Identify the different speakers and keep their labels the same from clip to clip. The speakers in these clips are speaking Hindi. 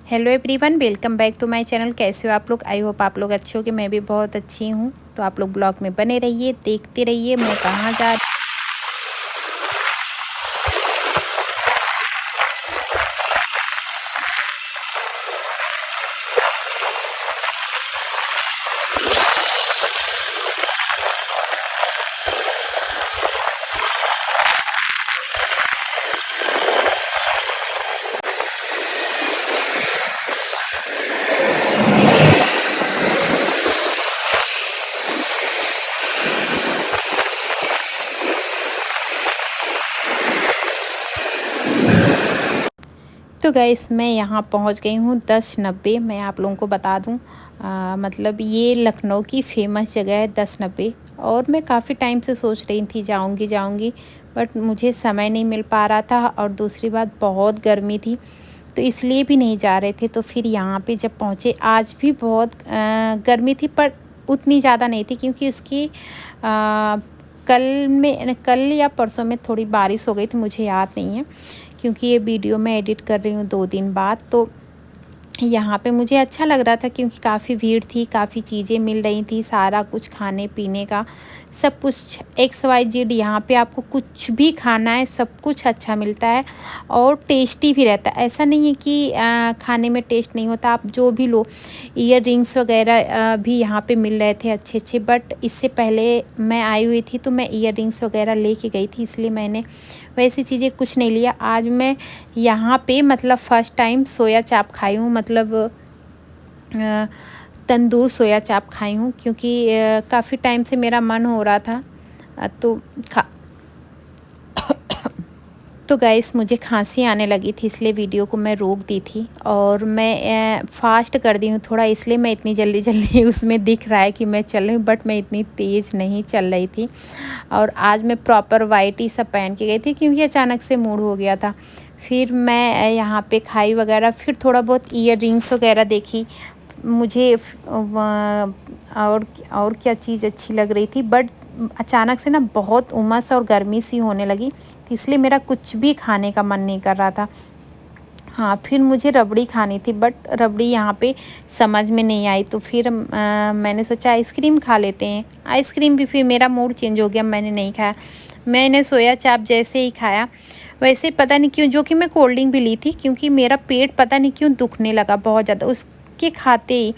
Speaker 1: Hello everyone, welcome back to my channel. कैसे हो आप लोग? आई होप आप लोग अच्छे हो कि मैं भी बहुत अच्छी हूँ। तो आप लोग ब्लॉग में बने रहिए, देखते रहिए मैं कहाँ जा रही। तो गाइस मैं यहाँ पहुँच गई हूँ 1090। मैं आप लोगों को बता दूँ, मतलब ये लखनऊ की फ़ेमस जगह है 1090। और मैं काफ़ी टाइम से सोच रही थी जाऊँगी, बट मुझे समय नहीं मिल पा रहा था। और दूसरी बात, बहुत गर्मी थी तो इसलिए भी नहीं जा रहे थे। तो फिर यहाँ पे जब पहुँचे, आज भी बहुत गर्मी थी पर उतनी ज़्यादा नहीं थी, क्योंकि उसकी कल या परसों में थोड़ी बारिश हो गई थी, मुझे याद नहीं है, क्योंकि ये वीडियो मैं एडिट कर रही हूँ 2 दिन बाद। तो यहाँ पे मुझे अच्छा लग रहा था क्योंकि काफ़ी भीड़ थी, काफ़ी चीज़ें मिल रही थी, सारा कुछ खाने पीने का सब कुछ XYZ। यहाँ पे आपको कुछ भी खाना है सब कुछ अच्छा मिलता है और टेस्टी भी रहता है। ऐसा नहीं है कि खाने में टेस्ट नहीं होता। आप जो भी लो, ईयर रिंग्स वगैरह भी यहाँ पे मिल रहे थे अच्छे अच्छे। बट इससे पहले मैं आई हुई थी तो मैं ईयर रिंग्स वगैरह लेके गई थी, इसलिए मैंने वैसी चीज़ें कुछ नहीं लिया। आज मैं यहाँ पे मतलब फ़र्स्ट टाइम सोया चाप खाई हूँ, मतलब तंदूर सोया चाप खाई हूँ, क्योंकि काफ़ी टाइम से मेरा मन हो रहा था। तो खा तो गाइस मुझे खांसी आने लगी थी, इसलिए वीडियो को मैं रोक दी थी। और मैं फास्ट कर दी हूँ थोड़ा, इसलिए मैं इतनी जल्दी जल्दी उसमें दिख रहा है कि मैं चल रही हूँ, बट मैं इतनी तेज़ नहीं चल रही थी। और आज मैं प्रॉपर वाइट ही सब पहन के गई थी, क्योंकि अचानक से मूड हो गया था। फिर मैं यहाँ पे खाई वगैरह, फिर थोड़ा बहुत ईयर रिंग्स वगैरह देखी। मुझे और क्या चीज़ अच्छी लग रही थी, बट अचानक से ना बहुत उमस और गर्मी सी होने लगी, तो इसलिए मेरा कुछ भी खाने का मन नहीं कर रहा था। हाँ, फिर मुझे रबड़ी खानी थी, बट रबड़ी यहाँ पे समझ में नहीं आई। तो फिर मैंने सोचा आइसक्रीम खा लेते हैं। आइसक्रीम भी फिर मेरा मूड चेंज हो गया, मैंने नहीं खाया। मैंने सोया चाप जैसे ही खाया, वैसे पता नहीं क्यों, जो कि मैं कोल्ड ड्रिंक भी ली थी, क्योंकि मेरा पेट पता नहीं क्यों दुखने लगा बहुत ज़्यादा उसके खाते ही।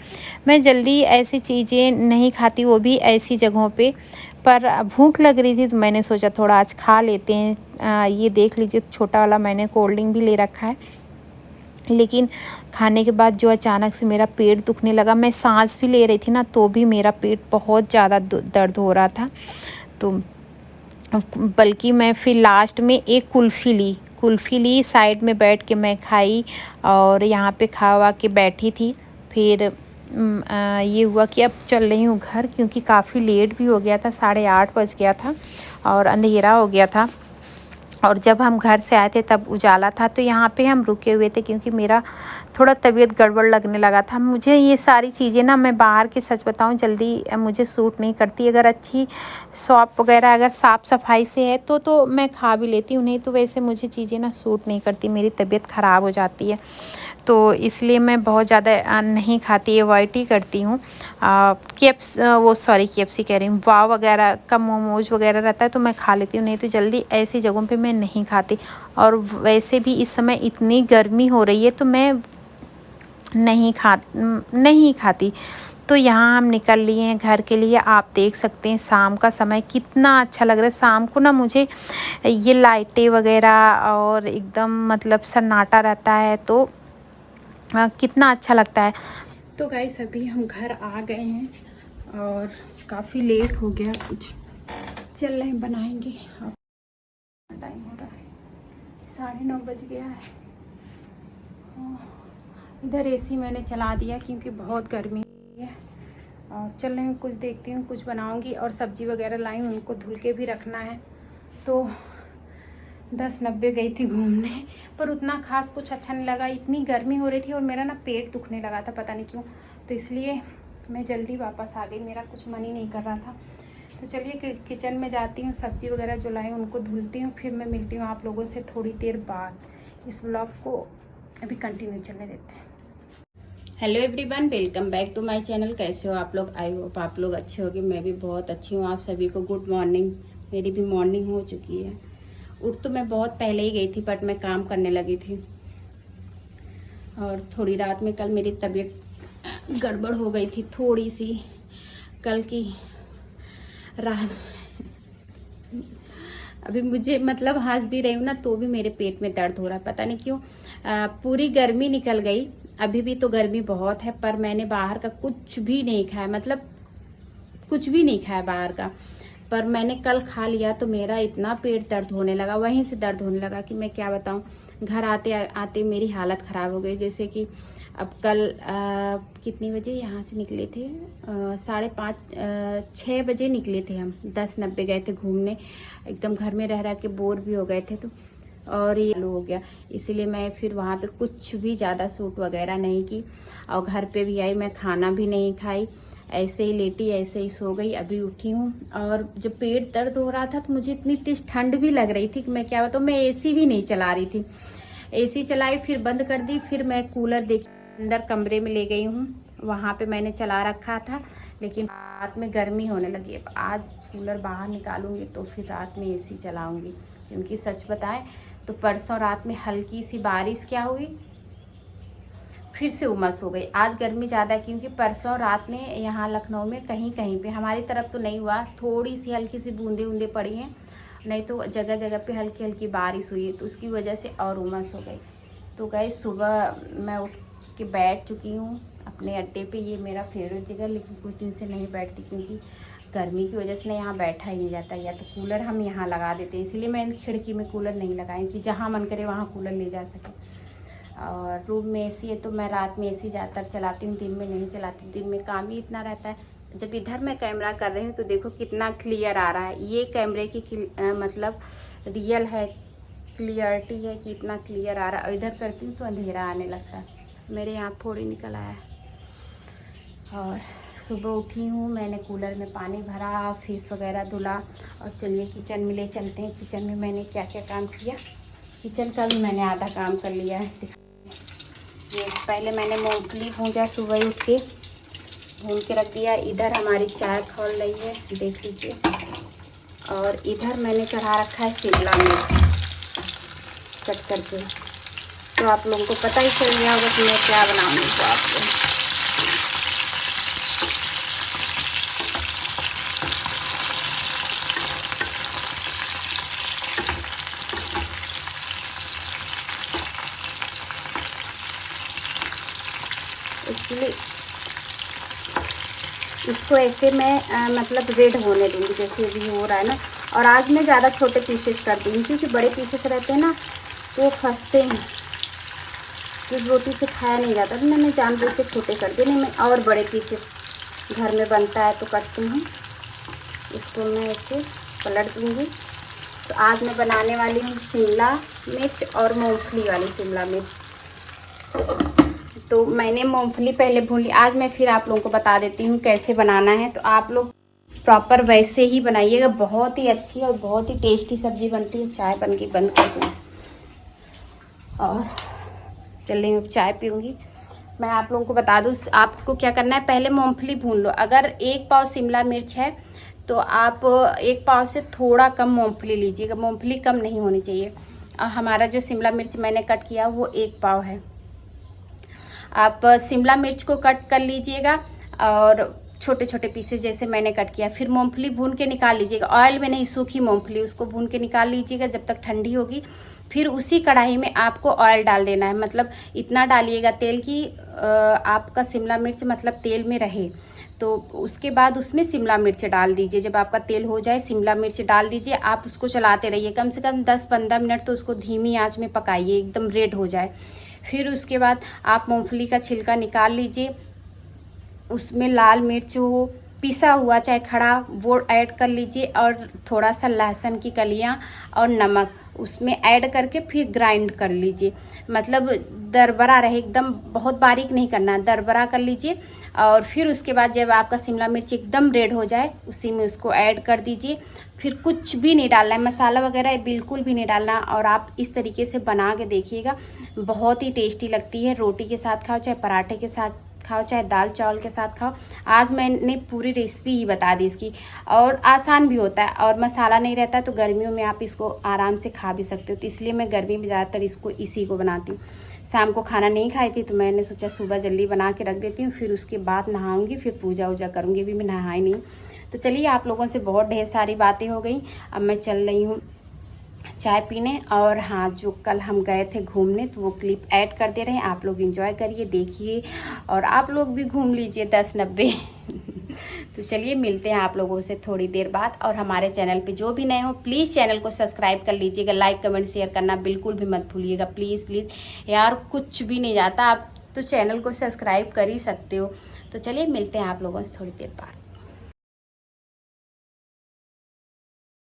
Speaker 1: मैं जल्दी ऐसी चीज़ें नहीं खाती, वो भी ऐसी जगहों पे। पर भूख लग रही थी तो मैंने सोचा थोड़ा आज खा लेते हैं। ये देख लीजिए, छोटा वाला मैंने कोल्ड ड्रिंक भी ले रखा है। लेकिन खाने के बाद जो अचानक से मेरा पेट दुखने लगा, मैं सांस भी ले रही थी ना, तो भी मेरा पेट बहुत ज़्यादा दर्द हो रहा था। तो बल्कि मैं फिर लास्ट में एक कुल्फ़ी ली, साइड में बैठ के मैं खाई और यहाँ पे खा वा के बैठी थी। फिर ये हुआ कि अब चल रही हूँ घर, क्योंकि काफ़ी लेट भी हो गया था, 8:30 बज गया था और अंधेरा हो गया था। और जब हम घर से आए थे तब उजाला था। तो यहाँ पे हम रुके हुए थे, क्योंकि मेरा थोड़ा तबीयत गड़बड़ लगने लगा था। मुझे ये सारी चीज़ें ना, मैं बाहर की सच बताऊँ, जल्दी मुझे सूट नहीं करती। अगर अच्छी शॉप वगैरह अगर साफ़ सफाई से है तो मैं खा भी लेती हूँ, नहीं तो वैसे मुझे चीज़ें ना सूट नहीं करती, मेरी तबीयत ख़राब हो जाती है। तो इसलिए मैं बहुत ज़्यादा नहीं खाती, अवॉइड ही करती हूँ। KFC कह रही हूँ, वाव वगैरह का मोमोज वगैरह रहता है तो मैं खा लेती हूँ, नहीं तो जल्दी ऐसी जगहों पे मैं नहीं खाती। और वैसे भी इस समय इतनी गर्मी हो रही है तो मैं नहीं खाती। तो यहाँ हम निकल लिए हैं घर के लिए। आप देख सकते हैं शाम का समय कितना अच्छा लग रहा है। शाम को ना मुझे ये लाइटें वगैरह और एकदम मतलब सन्नाटा रहता है, तो कितना अच्छा लगता है। तो गाइस अभी हम घर आ गए हैं और काफ़ी लेट हो गया, कुछ चल रहे हैं बनाएंगे। अब टाइम हो रहा है, 9:30 बज गया है। इधर एसी मैंने चला दिया क्योंकि बहुत गर्मी है। और चल रहे हैं, कुछ देखती हूँ, कुछ बनाऊंगी। और सब्ज़ी वगैरह लाई, उनको धुल के भी रखना है। तो 1090 गई थी घूमने, पर उतना खास कुछ अच्छा नहीं लगा, इतनी गर्मी हो रही थी और मेरा ना पेट दुखने लगा था, पता नहीं क्यों। तो इसलिए मैं जल्दी वापस आ गई, मेरा कुछ मन ही नहीं कर रहा था। तो चलिए किचन में जाती हूँ, सब्ज़ी वगैरह जो लाई उनको धुलती हूँ, फिर मैं मिलती हूँ आप लोगों से थोड़ी देर बाद। इस व्लॉग को अभी कंटिन्यू चलने देते हैं।
Speaker 2: Hello everyone, welcome back to my channel. कैसे हो आप लोग? आई होप आप लोग अच्छे होगे। मैं भी बहुत अच्छी हूँ। आप सभी को गुड मॉर्निंग। मेरी भी मॉर्निंग हो चुकी है। उठ तो मैं बहुत पहले ही गई थी, बट मैं काम करने लगी थी और थोड़ी रात में कल मेरी तबीयत गड़बड़ हो गई थी थोड़ी सी। कल की रात अभी मुझे मतलब हंस भी रही हूँ ना तो भी मेरे पेट में दर्द हो रहा है, पता नहीं क्यों। पूरी गर्मी निकल गई, अभी भी तो गर्मी बहुत है, पर मैंने बाहर का कुछ भी नहीं खाया, मतलब कुछ भी नहीं खाया बाहर का। पर मैंने कल खा लिया तो मेरा इतना पेट दर्द होने लगा, वहीं से दर्द होने लगा कि मैं क्या बताऊं। घर आते आते मेरी हालत ख़राब हो गई। जैसे कि अब कल कितनी बजे यहाँ से निकले थे? 5:30 6 बजे निकले थे हम। 10:90 गए थे घूमने। एकदम घर में रह रह के बोर भी हो गए थे, तो और ये चालू हो गया, इसीलिए मैं फिर वहाँ पे कुछ भी ज़्यादा सूट वगैरह नहीं की। और घर पे भी आई, मैं खाना भी नहीं खाई, ऐसे ही लेटी ऐसे ही सो गई। अभी उठी हूँ और जब पेट दर्द हो रहा था तो मुझे इतनी तेज ठंड भी लग रही थी कि मैं क्या बताऊँ। मैं एसी भी नहीं चला रही थी, एसी चलाई फिर बंद कर दी। फिर मैं कूलर देखी अंदर कमरे में ले गई हूँ, वहाँ पे मैंने चला रखा था, लेकिन रात में गर्मी होने लगी। अब आज कूलर बाहर निकालूंगी तो फिर रात में एसी चलाऊंगी, क्योंकि सच बताएं तो परसों रात में हल्की सी बारिश क्या हुई, फिर से उमस हो गई। आज गर्मी ज़्यादा, क्योंकि परसों रात में यहाँ लखनऊ में कहीं कहीं पे, हमारी तरफ तो नहीं हुआ, थोड़ी सी हल्की सी बूंदे बूंदे पड़ी हैं, नहीं तो जगह जगह पे हल्की हल्की बारिश हुई है, तो उसकी वजह से और उमस हो गई। तो गई सुबह मैं उठ के बैठ चुकी हूँ अपने अड्डे पे। ये मेरा फेवरेट जगह, लेकिन कुछ दिन से नहीं बैठती क्योंकि गर्मी की वजह से ना यहाँ बैठा ही नहीं जाता। या तो कूलर हम यहाँ लगा देते हैं, इसलिए मैं खिड़की में कूलर नहीं लगाई कि जहाँ मन करे वहाँ कूलर ले जा सके। और रूम में एसी है तो मैं रात में एसी ज़्यादातर चलाती हूँ, दिन में नहीं चलाती। दिन में काम ही इतना रहता है। जब इधर मैं कैमरा कर रही हूँ तो देखो कितना क्लियर आ रहा है। ये कैमरे की मतलब रियल है, क्लियरिटी है कि इतना क्लियर आ रहा है। और इधर करती हूँ तो अंधेरा आने लगता है। मेरे यहाँ फोड़ी निकल आया है। और सुबह उठी हूँ, मैंने कूलर में पानी भरा, फेस वगैरह धुला, और चलिए किचन में ले चलते हैं। किचन में मैंने क्या क्या काम किया, किचन का भी मैंने आधा काम कर लिया है। ये पहले मैंने मूंगफली भूंजा, सुबह उठ के भून के रख दिया। इधर हमारी चाय खौल रही है, देख लीजिए। और इधर मैंने चढ़ा रखा है शिमला मिर्च कट करके। तो आप लोगों को पता ही चल गया होगा कि मैं क्या बनाऊंगी। तो आपको इसलिए इसको ऐसे मैं मतलब रेड होने दूँगी, जैसे अभी हो रहा है ना। और आज मैं ज़्यादा छोटे पीसेस कर दूँगी, क्योंकि बड़े पीसेस रहते हैं ना तो वो फंसते हैं, फिर रोटी से खाया नहीं जाता। तो मैंने जानबूझ के छोटे कर दिए। नहीं, मैं और बड़े पीसेस घर में बनता है तो करती हूँ। इसको मैं ऐसे पलट दूँगी। तो आज मैं बनाने वाली हूँ शिमला मिर्च और मूँगफली वाली शिमला मिर्च। तो मैंने मूंगफली पहले भून ली। आज मैं फिर आप लोगों को बता देती हूँ कैसे बनाना है। तो आप लोग प्रॉपर वैसे ही बनाइएगा, बहुत ही अच्छी और बहुत ही टेस्टी सब्जी बनती है। चाय बन गई, बंद कर दूँ और चल रही हूँ चाय पीऊँगी। मैं आप लोगों को बता दूँ आपको क्या करना है। पहले मूंगफली भून लो। अगर 1 पाव शिमला मिर्च है तो आप 1 पाव से थोड़ा कम मूंगफली लीजिएगा, मूंगफली कम नहीं होनी चाहिए। और हमारा जो शिमला मिर्च मैंने कट किया वो 1 पाव है। आप शिमला मिर्च को कट कर लीजिएगा और छोटे छोटे पीसेस जैसे मैंने कट किया। फिर मूंगफली भून के निकाल लीजिएगा, ऑयल में नहीं, सूखी मूंगफली उसको भून के निकाल लीजिएगा जब तक ठंडी होगी। फिर उसी कढ़ाई में आपको ऑयल डाल देना है, मतलब इतना डालिएगा तेल कि आपका शिमला मिर्च मतलब तेल में रहे। तो उसके बाद उसमें शिमला मिर्च डाल दीजिए। जब आपका तेल हो जाए शिमला मिर्च डाल दीजिए। आप उसको चलाते रहिए, कम से कम 10-15 मिनट तो उसको धीमी आंच में पकाइए, एकदम रेड हो जाए। फिर उसके बाद आप मूंगफली का छिलका निकाल लीजिए, उसमें लाल मिर्च हो पिसा हुआ चाहे खड़ा वो ऐड कर लीजिए, और थोड़ा सा लहसुन की कलियां और नमक उसमें ऐड करके फिर ग्राइंड कर लीजिए। मतलब दरबरा रहे, एकदम बहुत बारीक नहीं करना, दरबरा कर लीजिए। और फिर उसके बाद जब आपका शिमला मिर्च एकदम रेड हो जाए उसी में उसको ऐड कर दीजिए। फिर कुछ भी नहीं डालना है, मसाला वगैरह बिल्कुल भी नहीं डालना। और आप इस तरीके से बना के देखिएगा, बहुत ही टेस्टी लगती है। रोटी के साथ खाओ चाहे पराठे के साथ खाओ चाहे दाल चावल के साथ खाओ। आज मैंने पूरी रेसिपी ही बता दी इसकी, और आसान भी होता है और मसाला नहीं रहता, तो गर्मियों में आप इसको आराम से खा भी सकते हो। तो इसलिए मैं गर्मी में ज़्यादातर इसी को बनाती हूँ। शाम को खाना नहीं खाई थी तो मैंने सोचा सुबह जल्दी बना के रख देती हूँ, फिर उसके बाद नहाऊंगी, फिर पूजा वूजा करूँगी। अभी मैं नहाई नहीं। तो चलिए, आप लोगों से बहुत ढेर सारी बातें हो गई। अब मैं चल रही हूँ चाय पीने। और हाँ, जो कल हम गए थे घूमने तो वो क्लिप ऐड कर दे रहे हैं, आप लोग एंजॉय करिए, देखिए, और आप लोग भी घूम लीजिए 10-90। तो चलिए, मिलते हैं आप लोगों से थोड़ी देर बाद। और हमारे चैनल पे जो भी नए हो प्लीज़ चैनल को सब्सक्राइब कर लीजिएगा, लाइक कमेंट शेयर करना बिल्कुल भी मत भूलिएगा, प्लीज़ प्लीज़ यार, कुछ भी नहीं जाता, आप तो चैनल को सब्सक्राइब कर ही सकते हो। तो चलिए, मिलते हैं आप लोगों से थोड़ी देर बाद।